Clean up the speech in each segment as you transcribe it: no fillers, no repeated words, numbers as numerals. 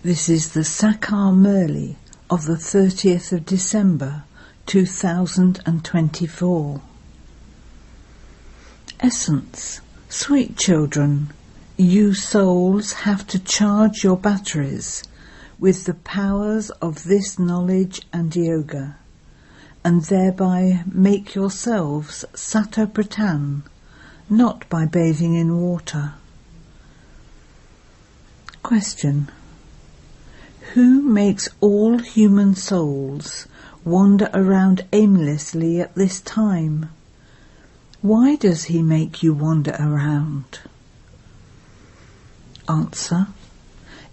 This is the Sakar Murli of the 30th of December 2024. Essence. Sweet children, you souls have to charge your batteries with the powers of this knowledge and yoga, and thereby make yourselves Sata Pratan, not by bathing in water. Question. Who makes all human souls wander around aimlessly at this time? Why does he make you wander around? Answer.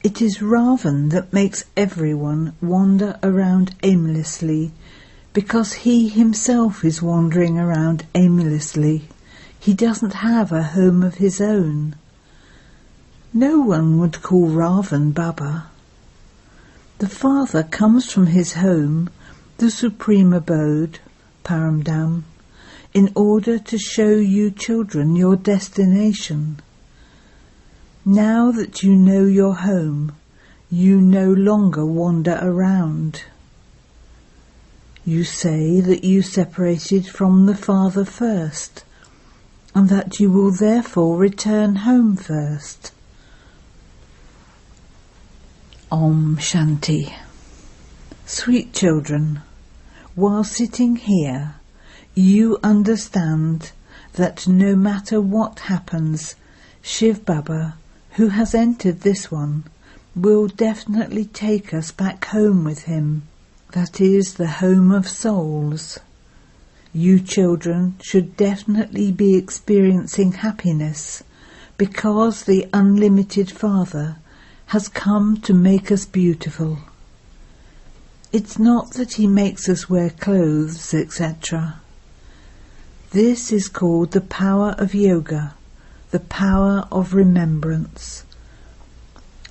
It is Ravan that makes everyone wander around aimlessly, because he himself is wandering around aimlessly. He doesn't have a home of his own. No one would call Ravan Baba. The Father comes from his home, the supreme abode, Paramdam, in order to show you children your destination. Now that you know your home, you no longer wander around. You say that you separated from the Father first, and that you will therefore return home first. Om Shanti. Sweet children, while sitting here, you understand that no matter what happens, Shiv Baba, who has entered this one, will definitely take us back home with him. That is the home of souls. You children should definitely be experiencing happiness, because the unlimited Father has come to make us beautiful. It's not that he makes us wear clothes, etc. This is called the power of yoga, the power of remembrance.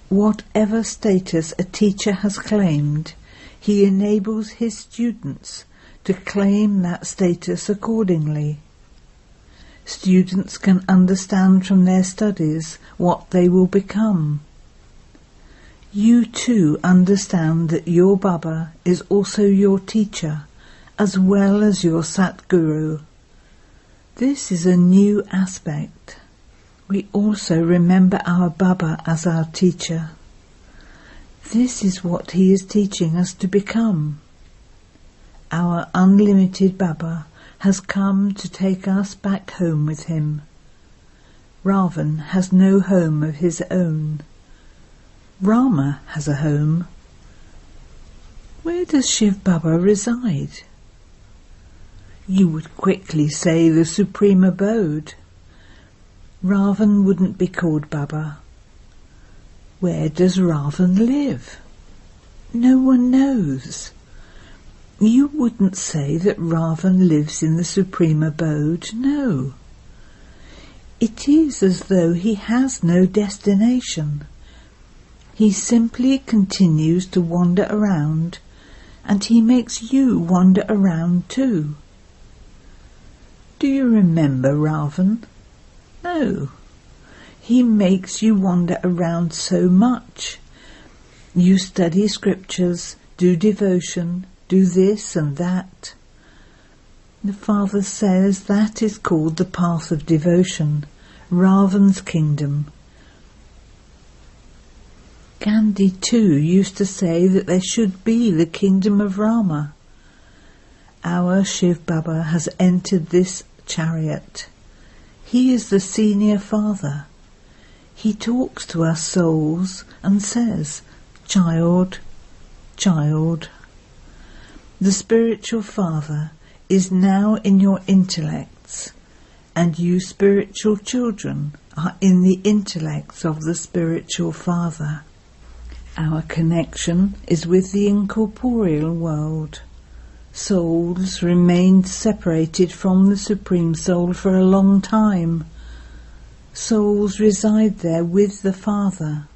Whatever status a teacher has claimed, he enables his students to claim that status accordingly. Students can understand from their studies what they will become. You too understand that your Baba is also your teacher, as well as your Satguru. This is a new aspect. We also remember our Baba as our teacher. This is what he is teaching us to become. Our unlimited Baba has come to take us back home with him. Ravan has no home of his own. Rama has a home. Where does Shiv Baba reside? You would quickly say the supreme abode. Ravan wouldn't be called Baba. Where does Ravan live? No one knows. You wouldn't say that Ravan lives in the supreme abode, no. It is as though he has no destination. He simply continues to wander around, and he makes you wander around too. Do you remember Ravan? No. He makes you wander around so much. You study scriptures, do devotion, do this and that. The Father says that is called the path of devotion, Ravan's kingdom. Gandhi too used to say that there should be the kingdom of Rama. Our Shiv Baba has entered this chariot. He is the senior Father. He talks to us souls and says, "Child, child." The spiritual Father is now in your intellects, and you spiritual children are in the intellects of the spiritual Father. Our connection is with the incorporeal world. Souls remained separated from the Supreme Soul for a long time. Souls reside there with the Father.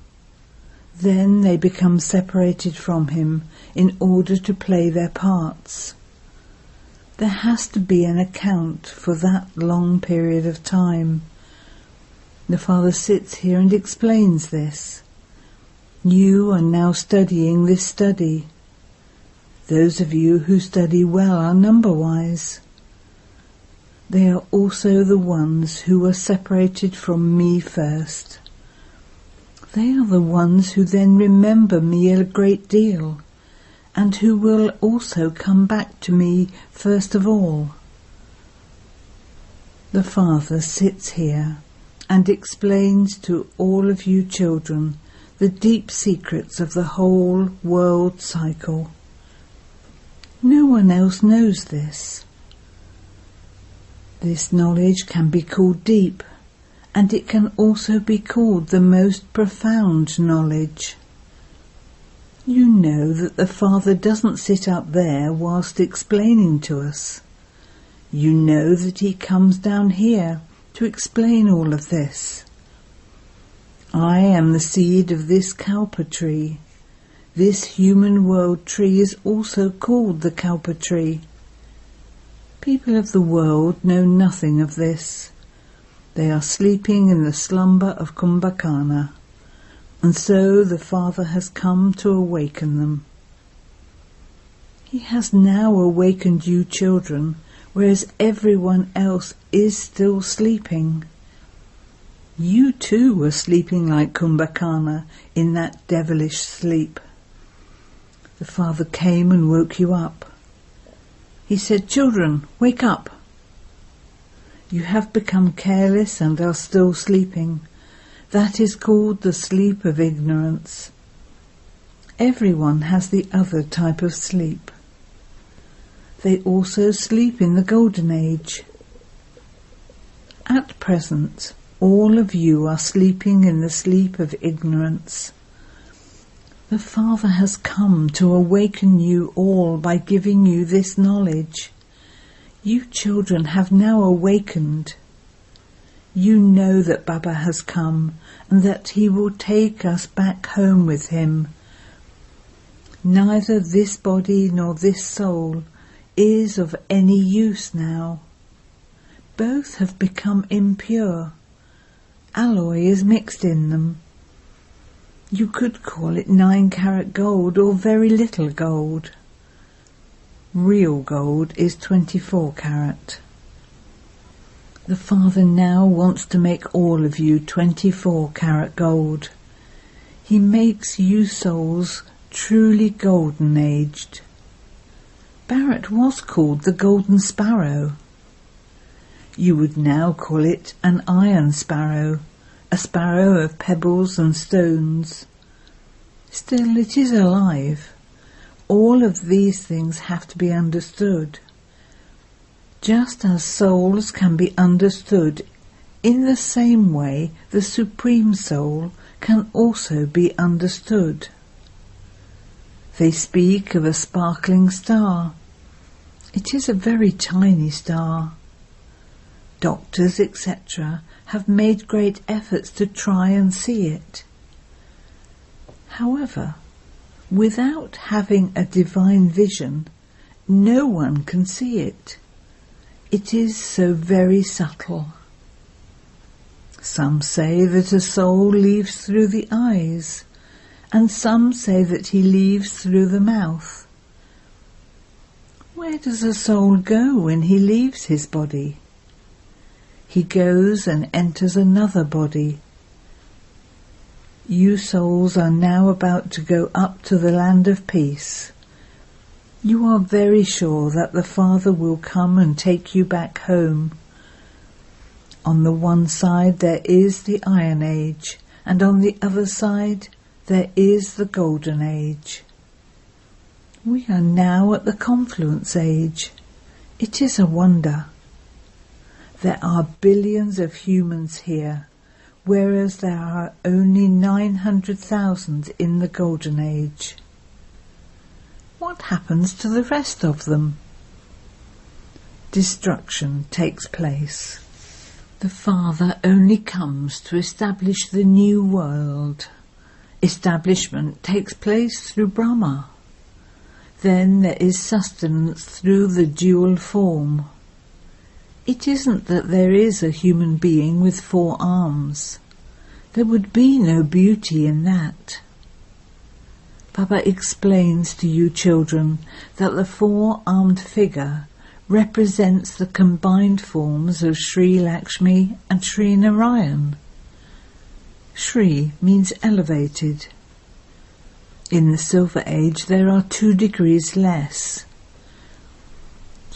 Then they become separated from him in order to play their parts. There has to be an account for that long period of time. The Father sits here and explains this. You are now studying this study. Those of you who study well are number-wise. They are also the ones who were separated from me first. They are the ones who then remember me a great deal, and who will also come back to me first of all. The Father sits here and explains to all of you children the deep secrets of the whole world cycle. No one else knows this. This knowledge can be called deep, and it can also be called the most profound knowledge. You know that the Father doesn't sit up there whilst explaining to us. You know that he comes down here to explain all of this. I am the seed of this kalpa tree. This human world tree is also called the kalpa tree. People of the world know nothing of this. They are sleeping in the slumber of Kumbhakarna, and so the Father has come to awaken them. He has now awakened you children, whereas everyone else is still sleeping. You too were sleeping like Kumbhakarna in that devilish sleep. The Father came and woke you up. He said, "Children, wake up. You have become careless and are still sleeping. That is called the sleep of ignorance. Everyone has the other type of sleep. They also sleep in the Golden Age. At present, all of you are sleeping in the sleep of ignorance. The Father has come to awaken you all by giving you this knowledge. You children have now awakened. You know that Baba has come and that he will take us back home with him. Neither this body nor this soul is of any use now. Both have become impure. Alloy is mixed in them. You could call it 9-carat gold or very little gold. Real gold is 24-carat. The Father now wants to make all of you 24-carat gold. He makes you souls truly golden-aged. Bharat was called the golden sparrow. You would now call it an iron sparrow, a sparrow of pebbles and stones. Still, it is alive. All of these things have to be understood. Just as souls can be understood, in the same way the Supreme Soul can also be understood. They speak of a sparkling star. It is a very tiny star. Doctors, etc., have made great efforts to try and see it. However, without having a divine vision, no one can see it. It is so very subtle. Some say that a soul leaves through the eyes, and some say that he leaves through the mouth. Where does a soul go when he leaves his body? He goes and enters another body. You souls are now about to go up to the land of peace. You are very sure that the Father will come and take you back home. On the one side there is the Iron Age, and on the other side there is the Golden Age. We are now at the Confluence Age. It is a wonder. There are billions of humans here, whereas there are only 900,000 in the Golden Age. What happens to the rest of them? Destruction takes place. The Father only comes to establish the new world. Establishment takes place through Brahma. Then there is sustenance through the dual form. It isn't that there is a human being with 4 arms. There would be no beauty in that. Baba explains to you children that the four-armed figure represents the combined forms of Sri Lakshmi and Sri Narayan. Sri means elevated. In the Silver Age there are 2 degrees less.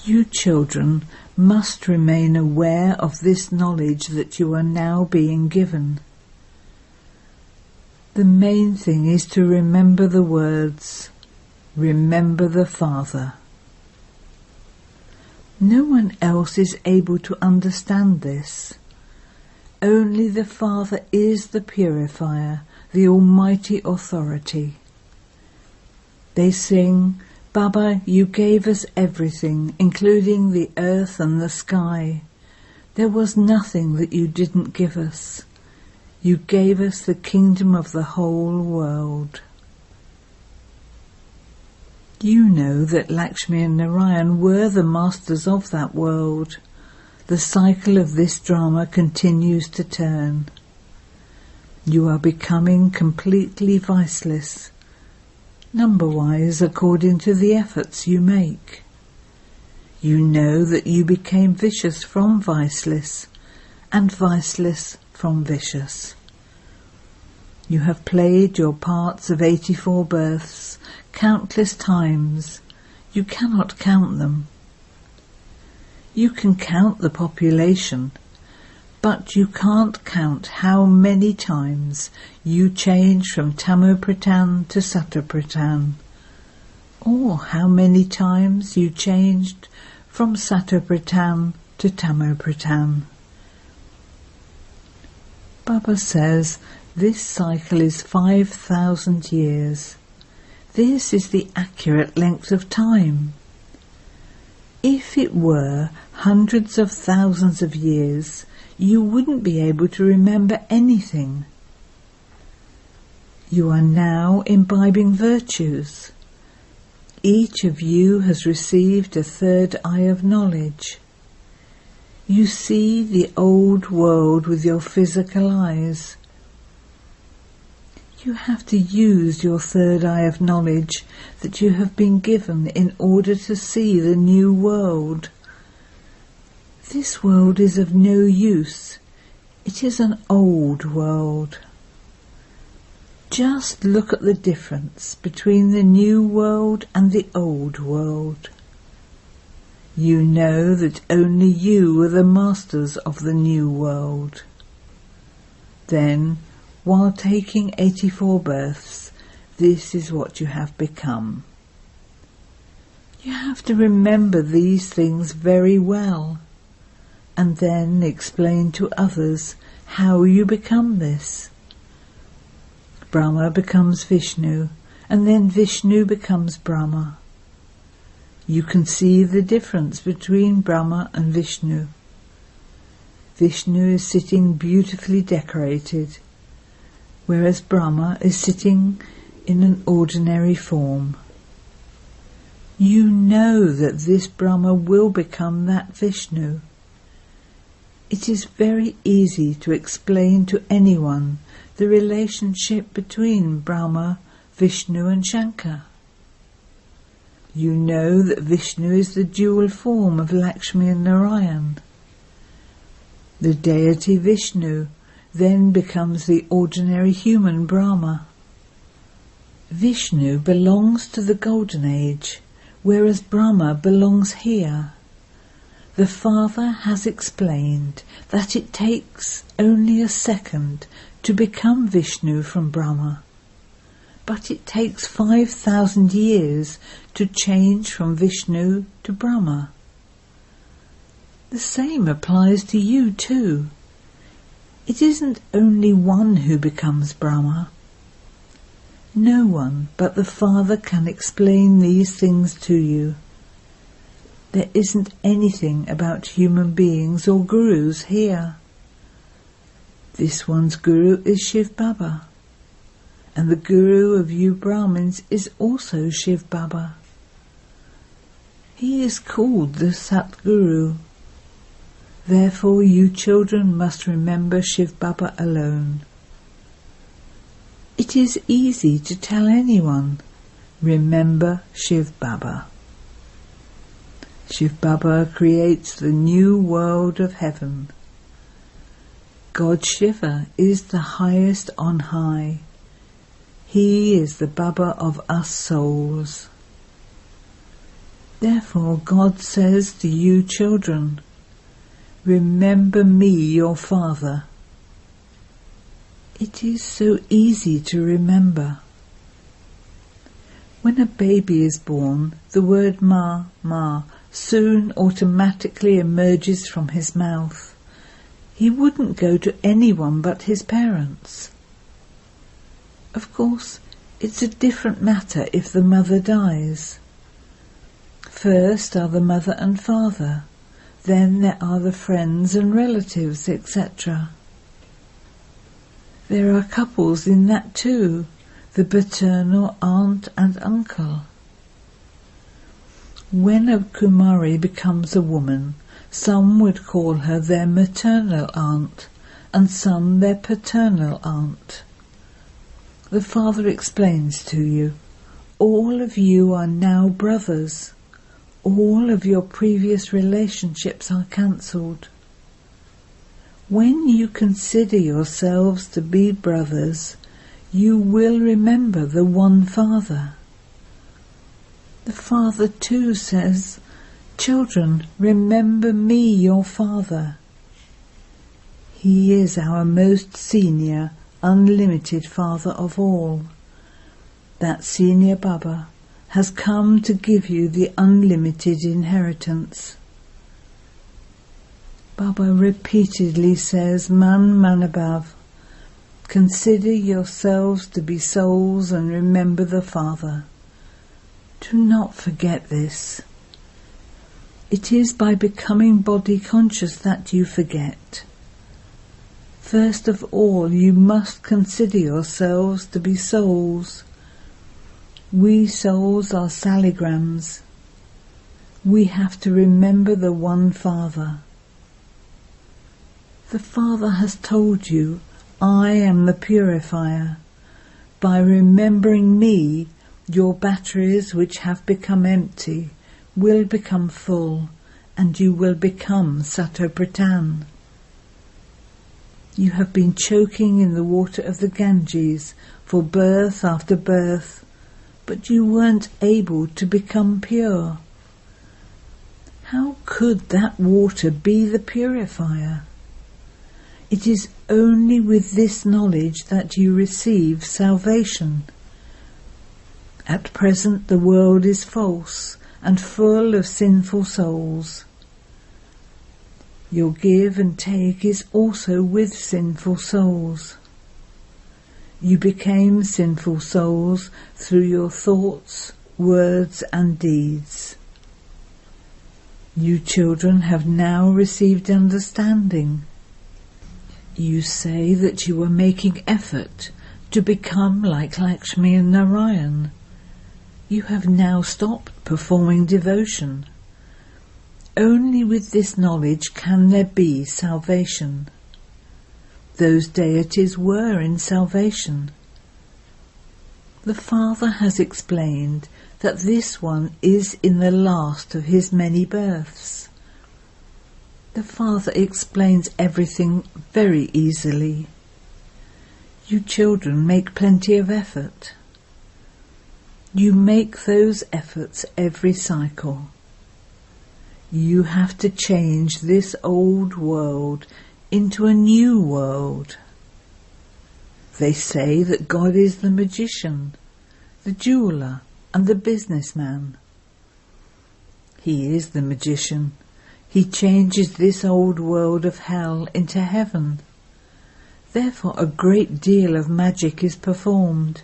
You children must remain aware of this knowledge that you are now being given. The main thing is to remember the words, remember the Father. No one else is able to understand this. Only the Father is the purifier, the Almighty Authority. They sing, Baba, you gave us everything, including the earth and the sky. There was nothing that you didn't give us. You gave us the kingdom of the whole world. You know that Lakshmi and Narayan were the masters of that world. The cycle of this drama continues to turn. You are becoming completely viceless, number-wise according to the efforts you make. You know that you became vicious from viceless, and viceless from vicious. You have played your parts of 84 births countless times. You cannot count them. You can count the population, but you can't count how many times you change from Tamopratan to Satopratan, or how many times you changed from Satopratan to Tamopratan. Baba says this cycle is 5,000 years. This is the accurate length of time. If it were hundreds of thousands of years, you wouldn't be able to remember anything. You are now imbibing virtues. Each of you has received a third eye of knowledge. You see the old world with your physical eyes. You have to use your third eye of knowledge that you have been given in order to see the new world. This world is of no use. It is an old world. Just look at the difference between the new world and the old world. You know that only you are the masters of the new world. Then, while taking 84 births, this is what you have become. You have to remember these things very well, and then explain to others how you become this. Brahma becomes Vishnu, and then Vishnu becomes Brahma. You can see the difference between Brahma and Vishnu. Vishnu is sitting beautifully decorated, whereas Brahma is sitting in an ordinary form. You know that this Brahma will become that Vishnu. It is very easy to explain to anyone the relationship between Brahma, Vishnu and Shankar. You know that Vishnu is the dual form of Lakshmi and Narayan. The deity Vishnu then becomes the ordinary human Brahma. Vishnu belongs to the Golden Age, whereas Brahma belongs here. The Father has explained that it takes only a second to become Vishnu from Brahma, but it takes 5,000 years to change from Vishnu to Brahma. The same applies to you too. It isn't only one who becomes Brahma. No one but the Father can explain these things to you. There isn't anything about human beings or gurus here. This one's guru is Shiv Baba, and the guru of you Brahmins is also Shiv Baba. He is called the Satguru. Therefore you children must remember Shiv Baba alone. It is easy to tell anyone Remember Shiv Baba. Shiv Baba creates the new world of heaven. God Shiva is the highest on high. He is the Baba of us souls. Therefore God says to you children, remember me, your father. It is so easy to remember. When a baby is born, the word Ma, Ma soon automatically emerges from his mouth. He wouldn't go to anyone but his parents. Of course, it's a different matter if the mother dies. First are the mother and father, then there are the friends and relatives, etc. There are couples in that too, the paternal aunt and uncle. When a Kumari becomes a woman, some would call her their maternal aunt, and some their paternal aunt. The father explains to you, all of you are now brothers. All of your previous relationships are cancelled. When you consider yourselves to be brothers, you will remember the one Father. The Father too says, children, remember me, your Father. He is our most senior, unlimited Father of all. That senior Baba has come to give you the unlimited inheritance. Baba repeatedly says, Man Manabhav, consider yourselves to be souls and remember the Father. Do not forget this. It is by becoming body conscious that you forget. First of all, you must consider yourselves to be souls. We souls are saligrams. We have to remember the one Father. The Father has told you, I am the purifier. By remembering me, your batteries which have become empty will become full, and you will become Satopratan. You have been choking in the water of the Ganges for birth after birth, but you weren't able to become pure. How could that water be the purifier? It is only with this knowledge that you receive salvation. At present the world is false and full of sinful souls. Your give and take is also with sinful souls. You became sinful souls through your thoughts, words and deeds. You children have now received understanding. You say that you are making effort to become like Lakshmi and Narayan. You have now stopped performing devotion. Only with this knowledge can there be salvation. Those deities were in salvation. The Father has explained that this one is in the last of his many births. The Father explains everything very easily. You children make plenty of effort. You make those efforts every cycle. You have to change this old world into a new world. They say that God is the magician, the jeweler, and the businessman. He is the magician. He changes this old world of hell into heaven. Therefore a great deal of magic is performed.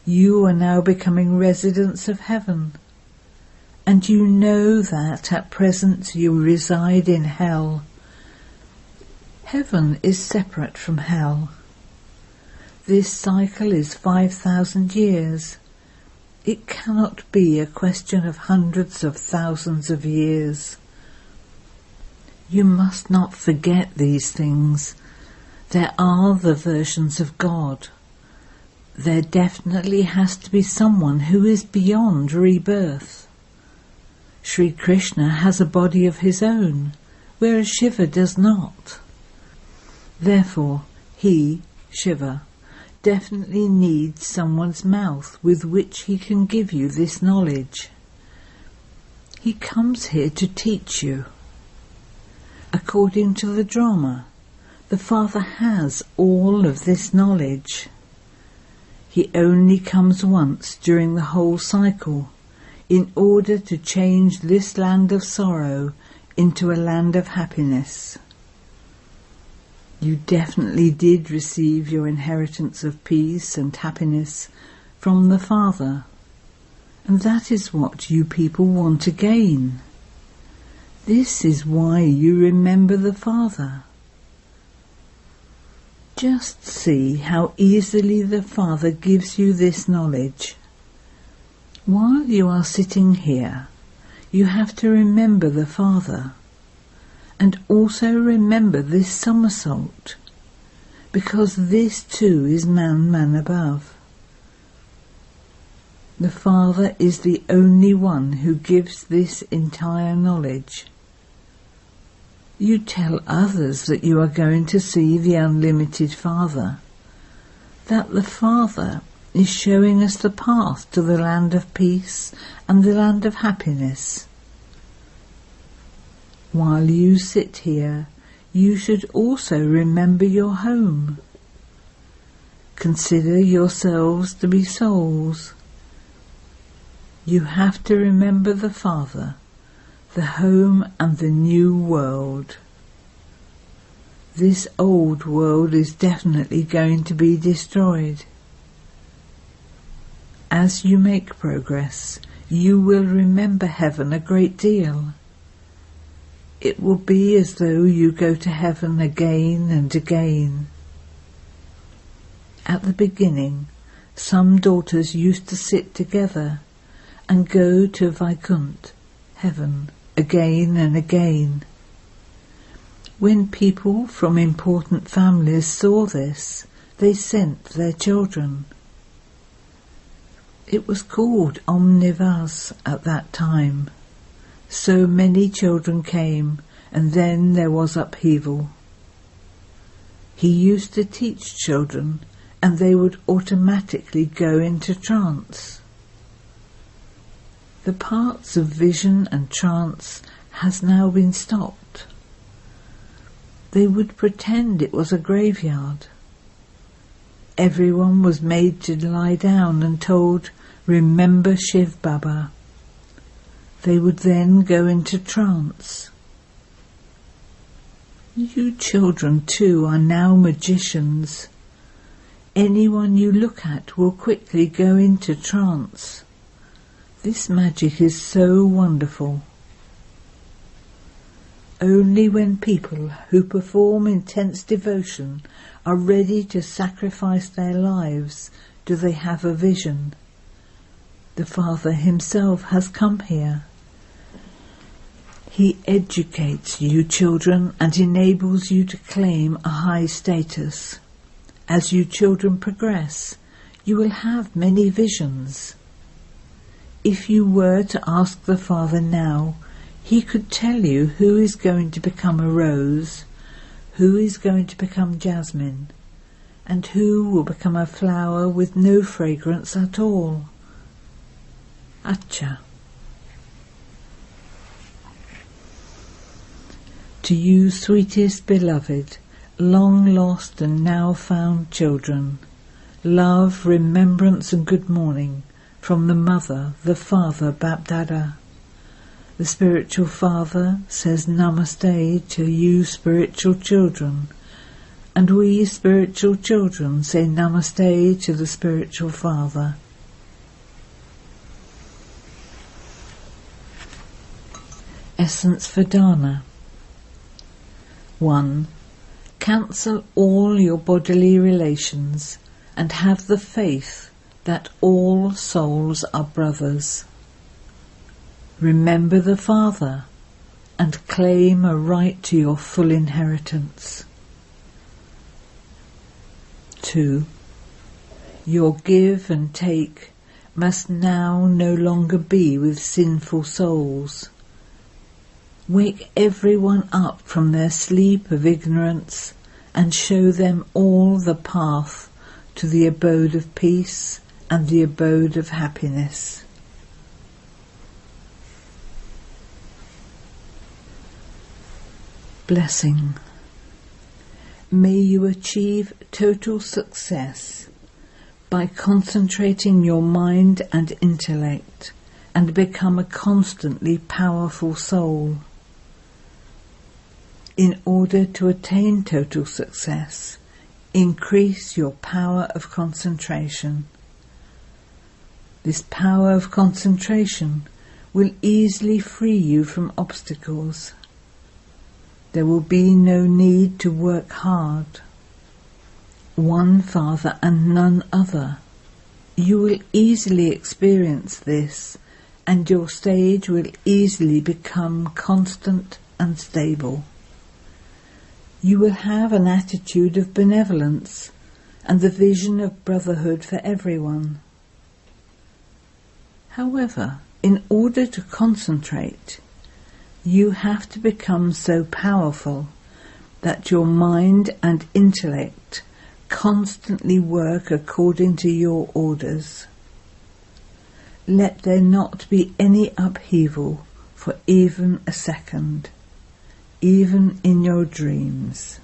You are now becoming residents of heaven, and you know that at present you reside in hell. Heaven is separate from hell. This cycle is 5,000 years. It cannot be a question of hundreds of thousands of years. You must not forget these things. There are the versions of God. There definitely has to be someone who is beyond rebirth. Sri Krishna has a body of his own, whereas Shiva does not. Therefore, he, Shiva, definitely needs someone's mouth with which he can give you this knowledge. He comes here to teach you. According to the drama, the Father has all of this knowledge. He only comes once during the whole cycle in order to change this land of sorrow into a land of happiness. You definitely did receive your inheritance of peace and happiness from the Father, and that is what you people want again. This is why you remember the Father. Just see how easily the Father gives you this knowledge. While you are sitting here, you have to remember the Father, and also remember this somersault, because this too is man above. The Father is the only one who gives this entire knowledge. You tell others that you are going to see the unlimited Father, that the Father is showing us the path to the land of peace and the land of happiness. While you sit here, you should also remember your home. Consider yourselves to be souls. You have to remember the Father, the home and the new world. This old world is definitely going to be destroyed. As you make progress, you will remember heaven a great deal. It will be as though you go to heaven again and again. At the beginning, some daughters used to sit together and go to Vaikuntha, heaven, again and again. When people from important families saw this, they sent their children. It was called omnivas at that time. So many children came, and then there was upheaval. He used to teach children, and they would automatically go into trance. The parts of vision and trance has now been stopped. They would pretend it was a graveyard. Everyone was made to lie down and told, "Remember Shiv Baba." They would then go into trance. You children too are now magicians. Anyone you look at will quickly go into trance. This magic is so wonderful. Only when people who perform intense devotion are ready to sacrifice their lives do they have a vision. The Father himself has come here. He educates you children and enables you to claim a high status. As you children progress, you will have many visions. If you were to ask the Father now, he could tell you who is going to become a rose, who is going to become jasmine, and who will become a flower with no fragrance at all. Acha. To you, sweetest beloved, long lost and now found children, love, remembrance and good morning from the Mother, the Father, Bapdada. The spiritual Father says Namaste to you spiritual children, and we spiritual children say Namaste to the spiritual Father. Essence for Dana. 1. Cancel all your bodily relations and have the faith that all souls are brothers. Remember the Father and claim a right to your full inheritance. 2. Your give and take must now no longer be with sinful souls. Wake everyone up from their sleep of ignorance and show them all the path to the abode of peace and the abode of happiness. Blessing. May you achieve total success by concentrating your mind and intellect and become a constantly powerful soul. In order to attain total success, increase your power of concentration. This power of concentration will easily free you from obstacles. There will be no need to work hard. One Father and none other. You will easily experience this, and your stage will easily become constant and stable. You will have an attitude of benevolence and the vision of brotherhood for everyone. However, in order to concentrate, you have to become so powerful that your mind and intellect constantly work according to your orders. Let there not be any upheaval for even a second, even in your dreams.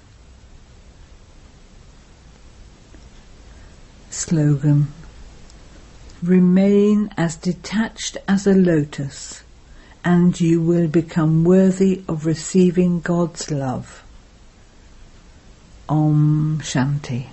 Slogan. Remain as detached as a lotus, and you will become worthy of receiving God's love. Om Shanti.